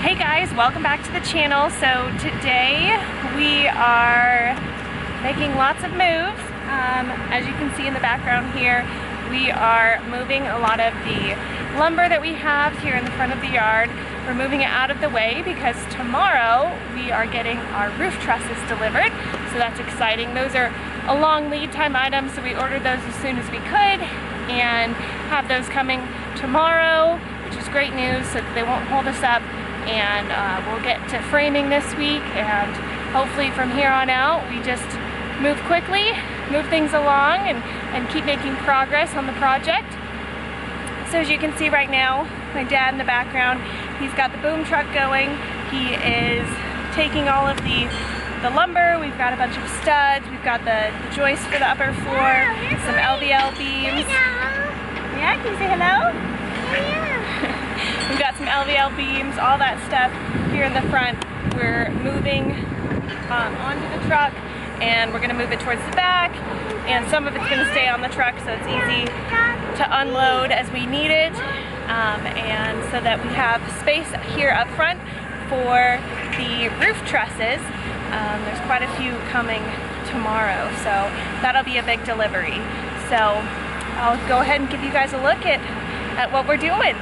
Hey guys, welcome back to the channel. So today we are making lots of moves. As you can see in the background here, we are moving a lot of the lumber that we have here in the front of the yard. We're moving it out of the way because tomorrow we are getting our roof trusses delivered. So that's exciting. Those are a long lead time item, so we ordered those as soon as we could and have those coming tomorrow, which is great news, so that they won't hold us up. And we'll get to framing this week, and hopefully from here on out we just move quickly, move things along, and keep making progress on the project. So as you can see right now, my dad in the background, he's got the boom truck going. He is taking all of the lumber. We've got a bunch of studs, we've got the joists for the upper floor, some LVL beams. Yeah, can you say hello? We've got some LVL beams, all that stuff here in the front. We're moving onto the truck, and we're going to move it towards the back, and some of it's going to stay on the truck so it's easy to unload as we need it, and so that we have space here up front for the roof trusses. There's quite a few coming tomorrow, so that'll be a big delivery. So I'll go ahead and give you guys a look at what we're doing.